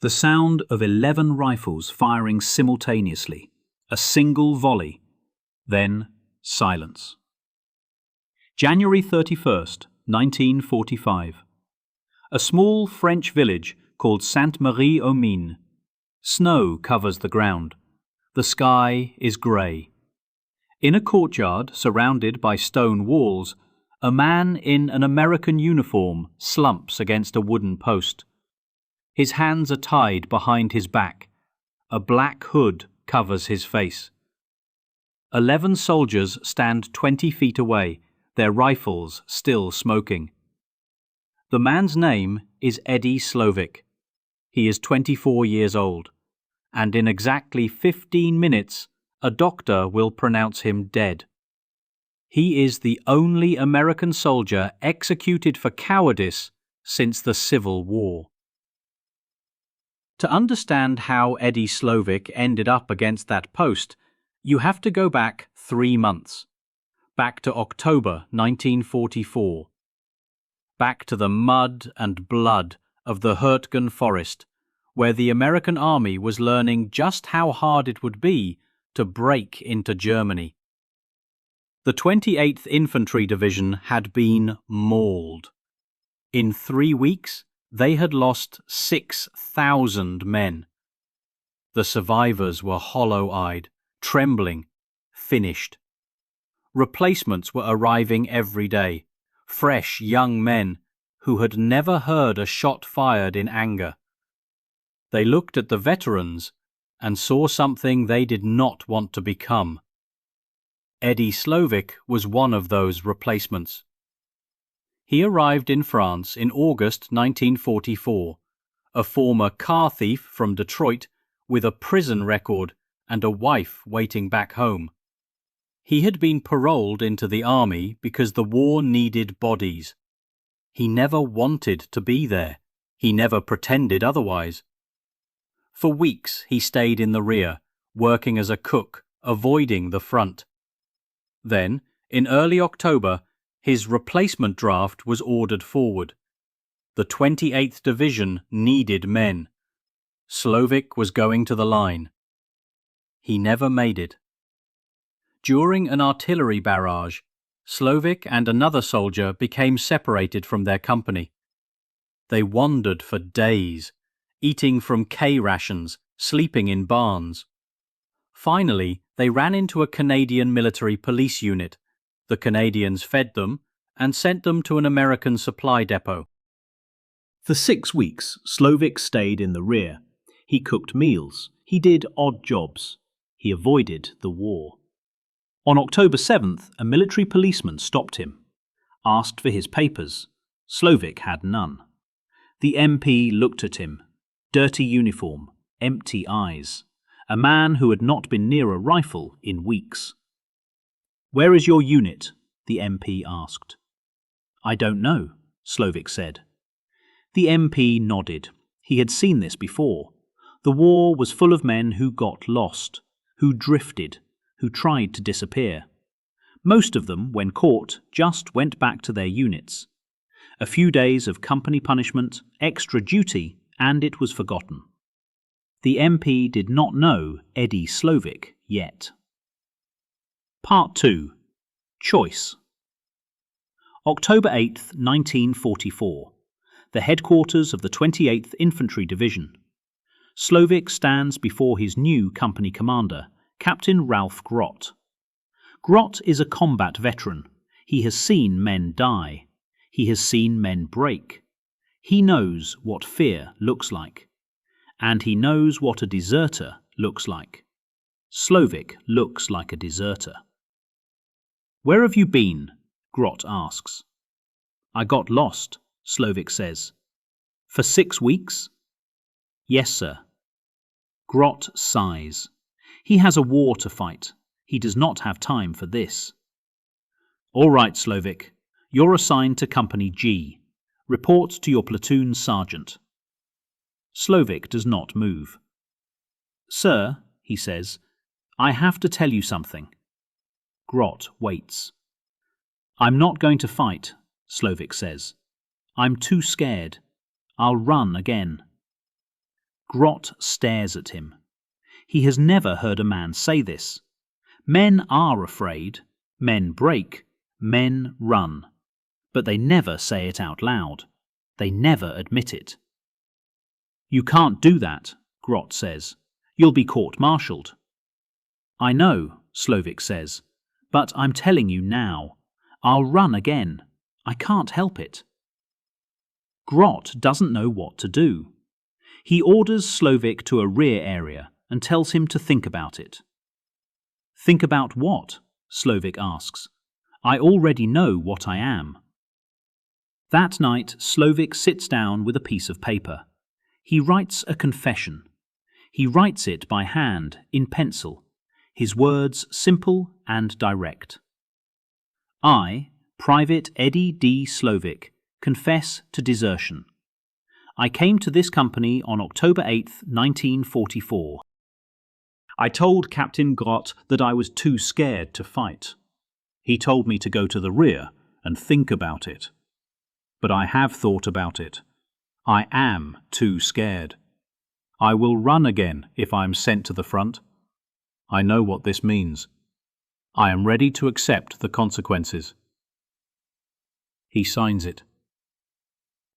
The sound of 11 rifles firing simultaneously, a single volley, then silence. January 31st, 1945. A small French village called Sainte-Marie-aux-Mines. Snow covers the ground. The sky is grey. In a courtyard surrounded by stone walls, a man in an American uniform slumps against a wooden post. His hands are tied behind his back. A black hood covers his face. 11 soldiers stand 20 feet away, their rifles still smoking. The man's name is Eddie Slovic. He is 24 years old, and in exactly 15 minutes, a doctor will pronounce him dead. He is the only American soldier executed for cowardice since the Civil War. To understand how Eddie Slovic ended up against that post, you have to go back 3 months. Back to October 1944. Back to the mud and blood of the Hurtgen Forest, where the American army was learning just how hard it would be to break into Germany. The 28th Infantry Division had been mauled. In 3 weeks, they had lost 6,000 men. The survivors were hollow-eyed, trembling, finished. Replacements were arriving every day, fresh young men who had never heard a shot fired in anger. They looked at the veterans and saw something they did not want to become. Eddie Slovic was one of those replacements. He arrived in France in August 1944, a former car thief from Detroit with a prison record and a wife waiting back home. He had been paroled into the army because the war needed bodies. He never wanted to be there. He never pretended otherwise. For weeks he stayed in the rear, working as a cook, avoiding the front. Then, in early October, his replacement draft was ordered forward. The 28th Division needed men. Slovic was going to the line. He never made it. During an artillery barrage, Slovic and another soldier became separated from their company. They wandered for days, eating from K rations, sleeping in barns. Finally, they ran into a Canadian military police unit. The Canadians fed them and sent them to an American supply depot. For 6 weeks, Slovic stayed in the rear. He cooked meals. He did odd jobs. He avoided the war. On October 7th, a military policeman stopped him, asked for his papers. Slovic had none. The MP looked at him. Dirty uniform, empty eyes. A man who had not been near a rifle in weeks. "Where is your unit?" the MP asked. "I don't know," Slovic said. The MP nodded. He had seen this before. The war was full of men who got lost, who drifted, who tried to disappear. Most of them, when caught, just went back to their units. A few days of company punishment, extra duty, and it was forgotten. The MP did not know Eddie Slovic yet. Part 2. Choice. October 8th, 1944. The headquarters of the 28th Infantry Division. Slovic stands before his new company commander, Captain Ralph Grott. Grott is a combat veteran. He has seen men die. He has seen men break. He knows what fear looks like. And he knows what a deserter looks like. Slovic looks like a deserter. "Where have you been?" Grott asks. "I got lost," Slovic says. "For 6 weeks?" "Yes, sir." Grott sighs. He has a war to fight. He does not have time for this. "All right, Slovic. You're assigned to Company G. Report to your platoon sergeant." Slovic does not move. "Sir," he says, "I have to tell you something." Grott waits. "I'm not going to fight," Slovic says. "I'm too scared. I'll run again." Grot stares at him. He has never heard a man say this. Men are afraid, men break, men run. But they never say it out loud. They never admit it. You can't do that, Grot says. You'll be court-martialed. I know, Slovik says, but I'm telling you now. I'll run again. I can't help it. Grot doesn't know what to do. He orders Slovik to a rear area and tells him to think about it. Think about what? Slovik asks. I already know what I am. That night, Slovik sits down with a piece of paper. He writes a confession. He writes it by hand, in pencil, his words simple and direct. I, Private Eddie D. Slovik, confess to desertion. I came to this company on October 8th, 1944. I told Captain Grot that I was too scared to fight. He told me to go to the rear and think about it. But I have thought about it. I am too scared. I will run again if I am sent to the front. I know what this means. I am ready to accept the consequences. He signs it.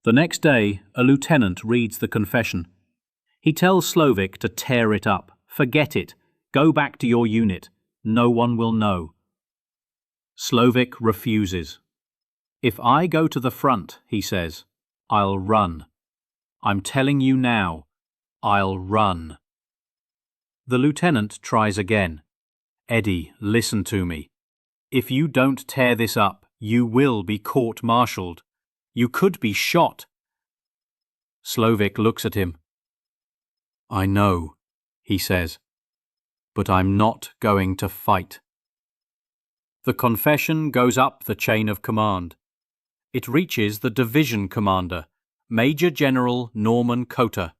The next day, a lieutenant reads the confession. He tells Slovik to tear it up. Forget it. Go back to your unit. No one will know. Slovik refuses. If I go to the front, he says, I'll run. I'm telling you now, I'll run. The lieutenant tries again. Eddie, listen to me. If you don't tear this up, you will be court-martialed. You could be shot. Slovik looks at him. I know, he says, but I'm not going to fight. The confession goes up the chain of command. It reaches the division commander, Major General Norman Cotter.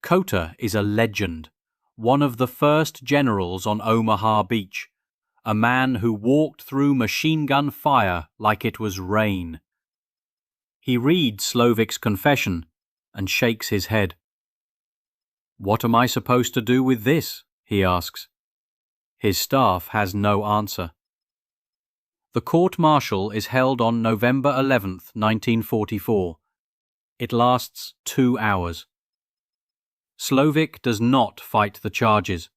Cotter is a legend, one of the first generals on Omaha Beach, a man who walked through machine gun fire like it was rain. He reads Slovik's confession and shakes his head. What am I supposed to do with this? He asks. His staff has no answer. The court-martial is held on November 11th, 1944. It lasts 2 hours. Slovik does not fight the charges.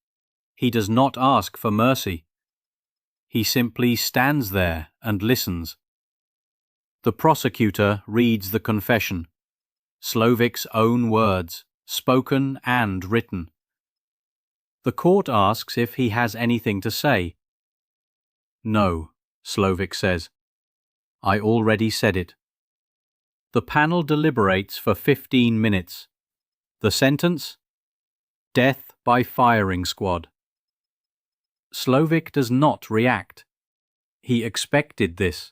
He does not ask for mercy. He simply stands there and listens. The prosecutor reads the confession, Slovik's own words, spoken and written. The court asks if he has anything to say. No, Slovik says. I already said it. The panel deliberates for 15 minutes. The sentence? Death by firing squad. Slovik does not react. He expected this.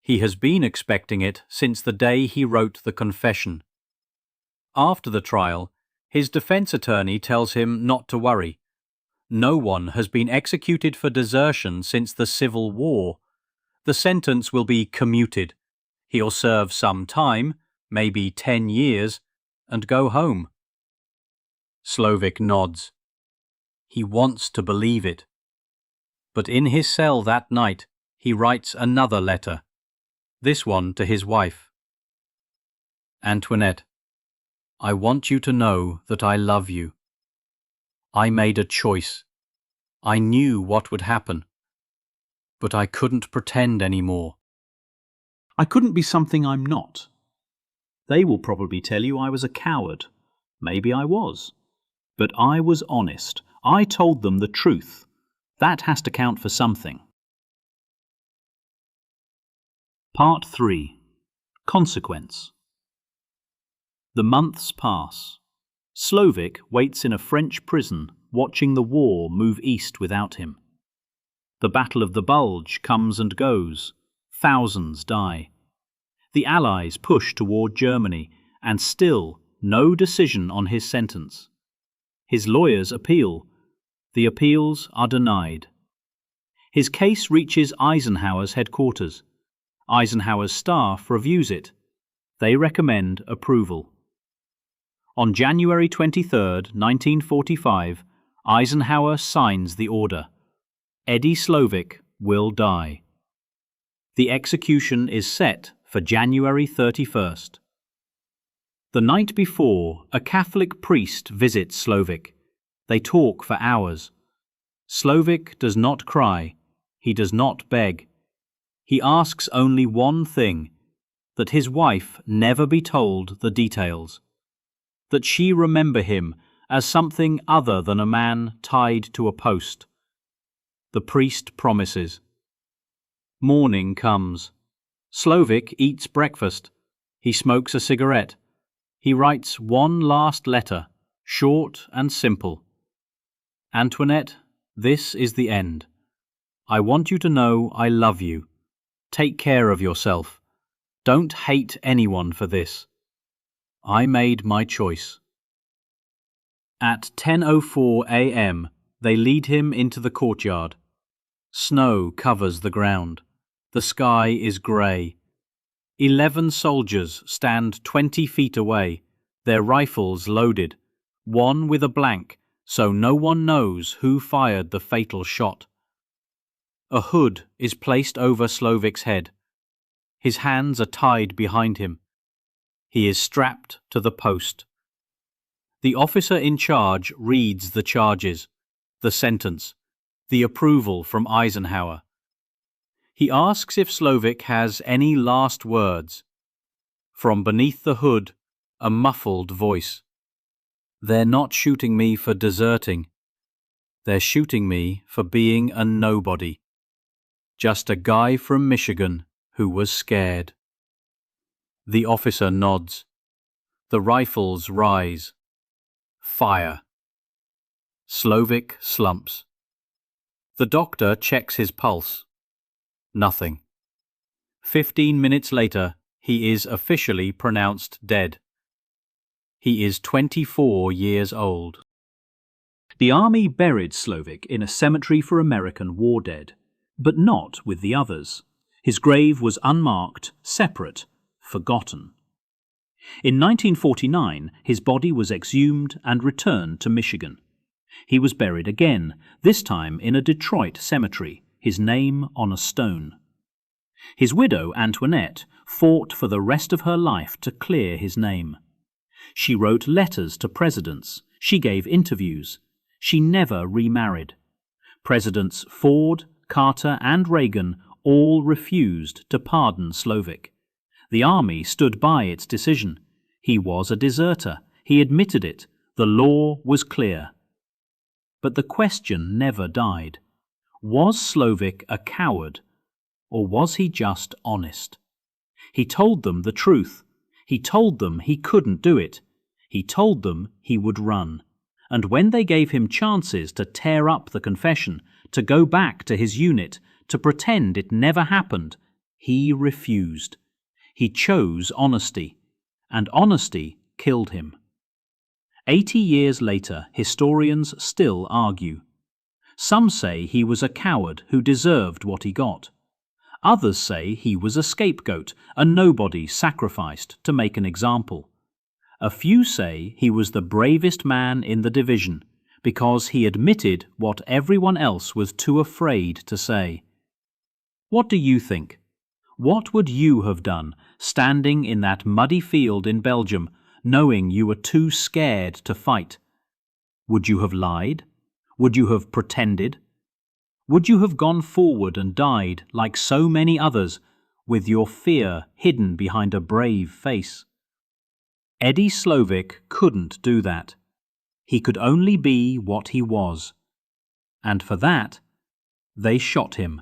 He has been expecting it since the day he wrote the confession. After the trial, his defense attorney tells him not to worry. No one has been executed for desertion since the Civil War. The sentence will be commuted. He'll serve some time, maybe 10 years, and go home. Slovik nods. He wants to believe it. But in his cell that night, he writes another letter, this one to his wife. Antoinette, I want you to know that I love you. I made a choice. I knew what would happen. But I couldn't pretend anymore. I couldn't be something I'm not. They will probably tell you I was a coward. Maybe I was. But I was honest. I told them the truth. That has to count for something. Part 3. Consequence. The months pass. Slovik waits in a French prison, watching the war move east without him. The Battle of the Bulge comes and goes. Thousands die. The Allies push toward Germany, and still no decision on his sentence. His lawyers appeal. The appeals are denied. His case reaches Eisenhower's headquarters. Eisenhower's staff reviews it. They recommend approval. On January 23, 1945, Eisenhower signs the order. Eddie Slovic will die. The execution is set for January 31st. The night before, a Catholic priest visits Slovic. They talk for hours. Slovic does not cry. He does not beg. He asks only one thing, that his wife never be told the details, that she remember him as something other than a man tied to a post. The priest promises. Morning comes. Slovic eats breakfast. He smokes a cigarette. He writes one last letter, short and simple. Antoinette, this is the end. I want you to know I love you. Take care of yourself. Don't hate anyone for this. I made my choice. At 10:04 a.m., they lead him into the courtyard. Snow covers the ground. The sky is grey. 11 soldiers stand 20 feet away, their rifles loaded, one with a blank, so no one knows who fired the fatal shot. A hood is placed over Slovic's head. His hands are tied behind him. He is strapped to the post. The officer in charge reads the charges, the sentence, the approval from Eisenhower. He asks if Slovic has any last words. From beneath the hood, a muffled voice. They're not shooting me for deserting. They're shooting me for being a nobody. Just a guy from Michigan who was scared. The officer nods. The rifles rise. Fire. Slovic slumps. The doctor checks his pulse. Nothing. 15 minutes later, he is officially pronounced dead. He is 24 years old. The army buried Slovic in a cemetery for American war dead, but not with the others. His grave was unmarked, separate, forgotten. In 1949, his body was exhumed and returned to Michigan. He was buried again, this time in a Detroit cemetery, his name on a stone. His widow, Antoinette, fought for the rest of her life to clear his name. She wrote letters to presidents. She gave interviews. She never remarried. Presidents Ford, Carter, and Reagan all refused to pardon Slovic. The army stood by its decision. He was a deserter. He admitted it. The law was clear. But the question never died. Was Slovic a coward, or was he just honest? He told them the truth. He told them he couldn't do it. He told them he would run. And when they gave him chances to tear up the confession, to go back to his unit, to pretend it never happened, he refused. He chose honesty, and honesty killed him. 80 years later, historians still argue. Some say he was a coward who deserved what he got. Others say he was a scapegoat, a nobody sacrificed to make an example. A few say he was the bravest man in the division because he admitted what everyone else was too afraid to say. What do you think? What would you have done standing in that muddy field in Belgium, knowing you were too scared to fight? Would you have lied? Would you have pretended? Would you have gone forward and died like so many others, with your fear hidden behind a brave face? Eddie Slovic couldn't do that. He could only be what he was. And for that, they shot him.